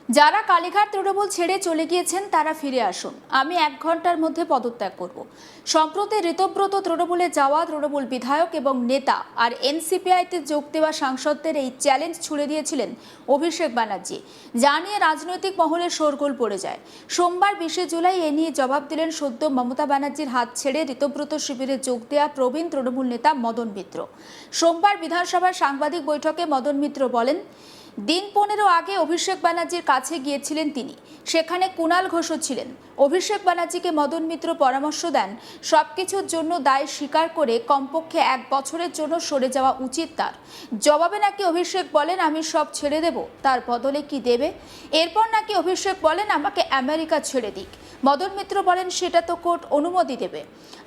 যারা কালীঘাট তৃণমূল ছেড়ে চলে গিয়েছেন তারা ফিরে আসুন, আমি 1 ঘন্টার মধ্যে পদত্যাগ করব। সম্প্রতি ঋতব্রত তৃণমূলে যাওয়া তৃণমূল বিধায়ক এবং নেতা আর এনসিপিআইতে যোগ দেওয়া সাংসদদের এই চ্যালেঞ্জ ছুড়ে দিয়েছিলেন অভিষেক ব্যানার্জি, যা নিয়ে রাজনৈতিক মহলে শোরগোল পড়ে যায়। সোমবার 20 জুলাই এ নিয়ে জবাব দিলেন সদ্য মমতা ব্যানার্জির হাত ছেড়ে ঋতব্রত শিবিরে যোগ দেওয়া প্রবীণ তৃণমূল নেতা মদন মিত্র। সোমবার বিধানসভার সাংবাদিক বৈঠকে মদন মিত্র বলেন, দিন 15 আগে অভিষেক ব্যানার্জির কাছে গিয়েছিলেন তিনি, সেখানে কুণাল ঘোষও ছিলেন। অভিষেক ব্যানার্জিকে মদন মিত্র পরামর্শ দেন, সবকিছুর জন্য দায় স্বীকার করে কমপক্ষে 1 বছরের জন্য সরে যাওয়া উচিত তার। জবাবে নাকি অভিষেক বলেন, আমি সব ছেড়ে দেব, তার বদলে কি দেবে? এরপর নাকি অভিষেক বলেন, আমাকে আমেরিকা ছেড়ে দিক। মদন মিত্র বলেন, সেটা তো কোর্ট অনুমতি দেবে।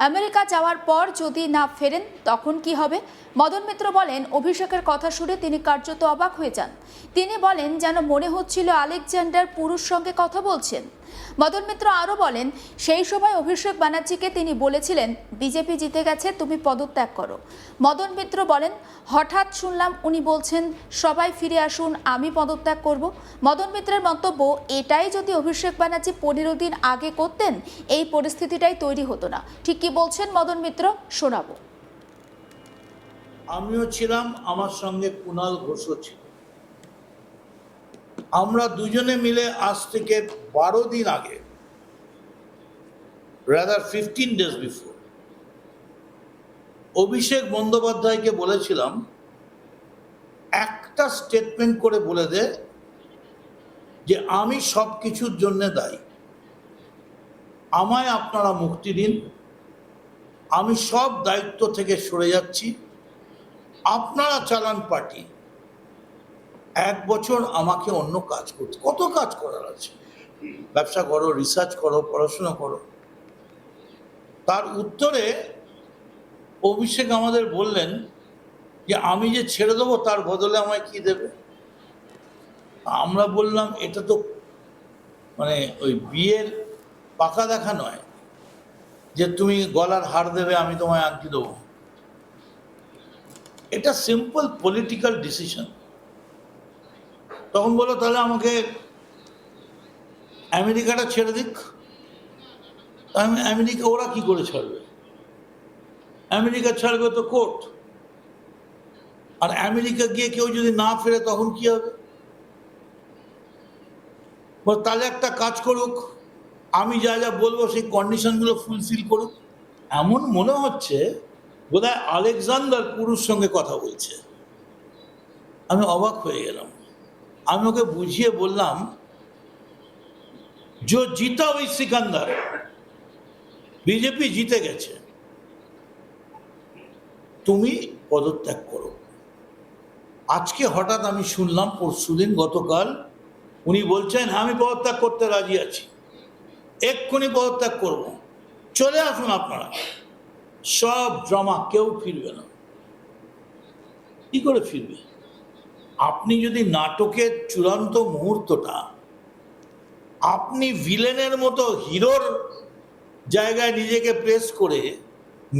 আমেরিকা যাওয়ার পর যদি না ফেরেন তখন কি হবে? মদন মিত্র বলেন, অভিষেকের কথা শুনে তিনি কার্যত অবাক হয়ে যান। তিনি বলেন, যেন মনে হচ্ছিল আলেকজান্ডার পুরুষ সঙ্গে কথা বলছেন। মদন মিত্র আরও বলেন, সেই সময় অভিষেক ব্যানার্জিকে তিনি বলেছিলেন, বিজেপি জিতে গেছে, তুমি পদত্যাগ করো। মদন মিত্র বলেন, হঠাৎ শুনলাম উনি বলছেন সবাই ফিরে আসুন, আমি পদত্যাগ করব। মদন মিত্রের মন্তব্য, এটাই যদি অভিষেক ব্যানার্জি 15 দিন আগে করতেন এই পরিস্থিতিটাই তৈরি হতো না। ঠিক কি বলছেন মদন মিত্র, শোনাবো। আমিও ছিলাম, আমার সঙ্গে কুণাল ঘোষও ছিল। আমরা দুজনে মিলে আজ থেকে 12 দিন আগে, রাদার 15 days বিফোর, অভিষেক বন্দ্যোপাধ্যায়কে বলেছিলাম, একটা স্টেটমেন্ট করে বলে দে যে আমি সব কিছুর জন্য দায়ী, আমায় আপনারা মুক্তি দিন, আমি সব দায়িত্ব থেকে সরে যাচ্ছি, আপনারা চালান পার্টি, 1 বছর আমাকে অন্য কাজ করতে, কত কাজ করার আছে, ব্যবসা করো, রিসার্চ করো, পড়াশোনা করো। তার উত্তরে অভিষেক আমাদের বললেন যে আমি যে ছেড়ে দেবো তার বদলে আমায় কি দেবে। আমরা বললাম, এটা তো মানে ওই বিয়ের পাকা দেখা নয় যে তুমি গলার হার দেবে, আমি তোমায় আংটি দেবো। এটা সিম্পল পলিটিক্যাল ডিসিশন। তখন বললো, তাহলে আমাকে আমেরিকাটা ছেড়ে দিক। আমেরিকা ওরা কি করে ছাড়বে? আমেরিকা ছাড়বে তো কোর্ট। আর আমেরিকা গিয়ে কেউ যদি না ফেরে তখন কি হবে? তাহলে একটা কাজ করুক, আমি যা যা বলবো সেই কন্ডিশনগুলো ফুলফিল করুক। এমন মনে হচ্ছে বোধহয় আলেকজান্ডার পুরুষ সঙ্গে কথা বলছে। আমি অবাক হয়ে গেলাম। আমি ওকে বুঝিয়ে বললাম, जो जीता वही सिकंदर, বিজেপি জিতে গেছে, তুমি পদত্যাগ করো। আজকে হঠাৎ আমি শুনলাম, পরশুদিন গতকাল উনি বলছেন, আমি পদত্যাগ করতে রাজি আছি, এক্ষুনি পদত্যাগ করব, চলে আসুন আপনারা। সব ড্রামা, কেউ ফিরবে না। কি করে ফিরবে? আপনি যদি নাটকের চূড়ান্ত মুহূর্তটা আপনি ভিলেনের মতো হিরোর জায়গায় নিজেকে প্লেস করে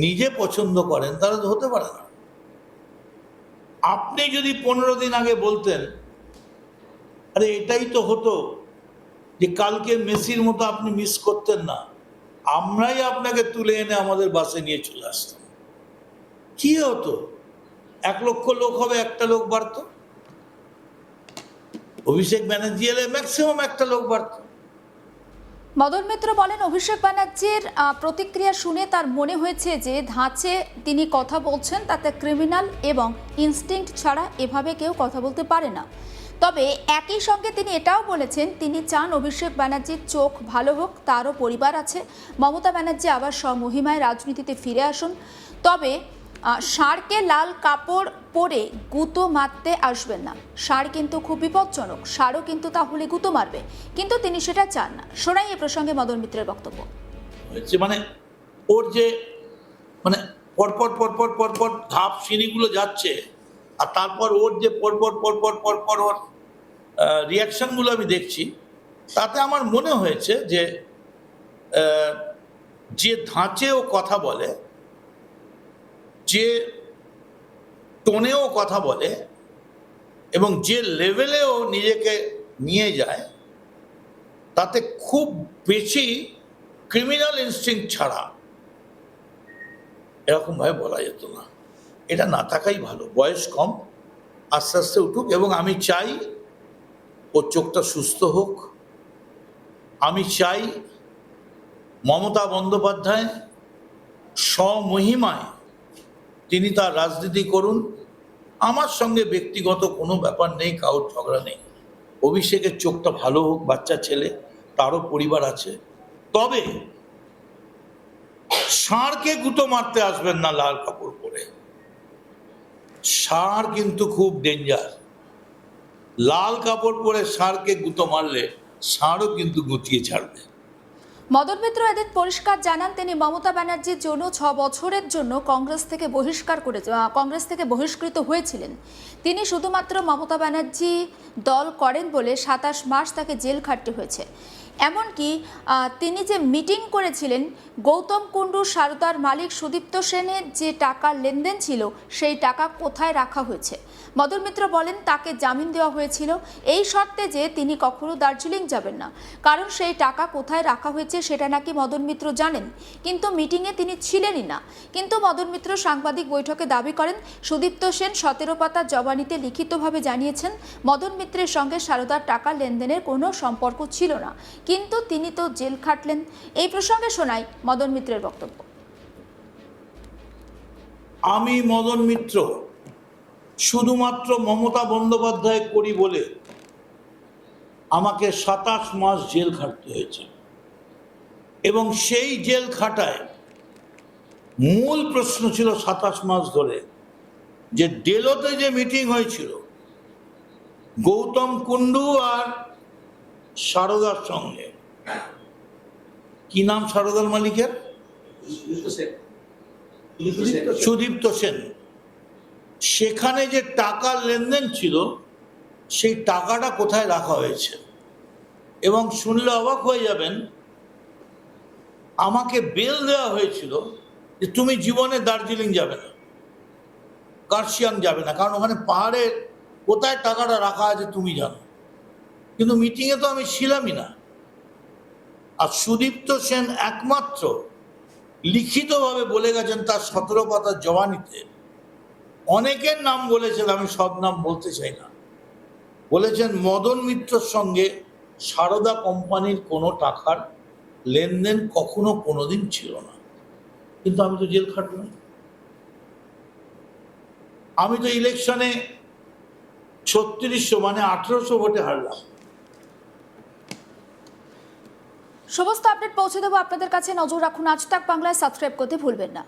নিজে পছন্দ করেন, তাহলে তো হতে পারে না। আপনি যদি 15 দিন আগে বলতেন, আরে এটাই তো হতো যে কালকে মেসির মতো আপনি মিস করতেন না, আমরাই আপনাকে তুলে এনে আমাদের বাসে নিয়ে চলে আসতাম, কি হতো? 1 লক্ষ লোক হবে, একটা লোক বাড়ত। অভিষেক ব্যানার্জি এলে ম্যাক্সিমাম একটা লোক বাড়ত। মদন মিত্র বলেন, অভিষেক ব্যানার্জির প্রতিক্রিয়া শুনে তার মনে হয়েছে যে ধাঁচে তিনি কথা বলছেন, তাতে ক্রিমিনাল এবং ইনস্টিংক্ট ছাড়া এভাবে কেউ কথা বলতে পারে না। তবে একই সঙ্গে তিনি এটাও বলেছেন, তিনি চান অভিষেক ব্যানার্জির চোখ ভালো হোক, তারও পরিবার আছে, মমতা ব্যানার্জি আবার স্বমহিমায় রাজনীতিতে ফিরে আসুন। তবে ষাঁড়কে লাল কাপড় পরে গুঁতো মারতে আসবেন না, ষাঁড় কিন্তু খুব বিপজ্জনক, ষাঁড়ও কিন্তু তাহলে গুঁতো মারবে, কিন্তু তিনি সেটা চান না। শোনাই এ প্রসঙ্গে মদন মিত্রের বক্তব্য। মানে ওর যে মানে পরপর পরপর পরপর ধাপ সিঁড়িগুলো যাচ্ছে, আর তারপর ওর যে পরপর পরপর পরপর ওর রিয়াকশনগুলো আমি দেখছি, তাতে আমার মনে হয়েছে যে যে ধাঁচে ও কথা বলে, যে টোনেও কথা বলে এবং যে লেভেলেও নিজেকে নিয়ে যায়, তাতে খুব বেশি ক্রিমিনাল ইনস্টিংক্ট ছাড়া এরকমভাবে বলা যেত না। এটা না থাকাই ভালো। বয়স কম, আস্তে আস্তে উঠুক, এবং আমি চাই ওর চোখটা সুস্থ হোক। আমি চাই মমতা বন্দ্যোপাধ্যায় স্বমহিমায় তিনি তার রাজনীতি করুন। আমার সঙ্গে ব্যক্তিগত কোনো ব্যাপার নেই, কারোর ঝগড়া নেই। অভিষেকের চোখটা ভালো হোক, বাচ্চা ছেলে, তারও পরিবার আছে। তবে ষাঁড়কে গুঁতো মারতে আসবেন না লাল কাপড় পরে। ষাঁড় কিন্তু খুব ডেঞ্জার। লাল কাপড় পরে ষাঁড়কে গুঁতো মারলে ষাঁড়ও কিন্তু গুঁতিয়ে ছাড়বে। মদন মিত্র এদিন পরিষ্কার জানান তিনি মমতা ব্যানার্জির জন্য 6 বছরের জন্য কংগ্রেস থেকে বহিষ্কৃত হয়েছিলেন। তিনি শুধুমাত্র মমতা ব্যানার্জি দল করেন বলে 27 মাস তাকে জেল খাটতে হয়েছে। এমনকি তিনি যে মিটিং করেছিলেন, গৌতম কুণ্ডু সারদার মালিক সুদীপ্ত সেনের যে টাকার লেনদেন ছিল সেই টাকা কোথায় রাখা হয়েছে। মদন মিত্র বলেন তাকে জামিন দেওয়া হয়েছিল এই শর্তে যে তিনি কখনো দার্জিলিং যাবেন না, কারণ সেই টাকা কোথায় রাখা হয়েছে সেটা নাকি মদন মিত্র জানেন, কিন্তু মিটিংয়ে তিনি ছিলেনই না। কিন্তু মদন মিত্র সাংবাদিক বৈঠকে দাবি করেন সুদীপ্ত সেন 17 পাতা জবানিতে লিখিতভাবে জানিয়েছেন মদন মিত্রের সঙ্গে সারদার টাকা লেনদেনের কোনো সম্পর্ক ছিল না, কিন্তু তিনি তো জেল খাটলেন। এই প্রসঙ্গে শোনাই মদন মিত্রের বক্তব্য। আমি মদন মিত্র শুধুমাত্র মমতা বন্দ্যোপাধ্যায় করি বলে আমাকে 27 মাস জেল খাটতে হয়েছে, এবং সেই জেল খাটায় মূল প্রশ্ন ছিল 27 মাস ধরে যে ডেলোতে যে মিটিং হয়েছিল গৌতম কুণ্ডু আর সারদার সঙ্গে, কি নাম সারদার মালিকের? সুদীপ্ত সেন। সেখানে যে টাকার লেনদেন ছিল সেই টাকাটা কোথায় রাখা হয়েছে। এবং শুনলে অবাক হয়ে যাবেন, আমাকে বেল দেওয়া হয়েছিল যে তুমি জীবনে দার্জিলিং যাবে না, কার্শিয়াং যাবে না, কারণ ওখানে পাহাড়ের কোথায় টাকাটা রাখা আছে তুমি জানো। কিন্তু মিটিংয়ে তো আমি ছিলামই না। আর সুদীপ্ত সেন একমাত্র লিখিতভাবে বলে গেছেন তার 17 পাতার জবানিতে। অনেকের নাম বলেছেন, আমি সব নাম বলতে চাই না। বলেছেন মদন মিত্রর সঙ্গে সারদা কোম্পানির কোনো টাকার লেনদেন কখনো কোনোদিন ছিল না। কিন্তু আমি তো জেল খাটলাম। আমি তো ইলেকশনে 3600 মানে 1800 ভোটে হারলাম। সমস্ত আপডেট পৌঁছে দেবো আপনাদের কাছে। নজর রাখুন আজ তাক বাংলায়, সাবস্ক্রাইব করতে ভুলবেন না।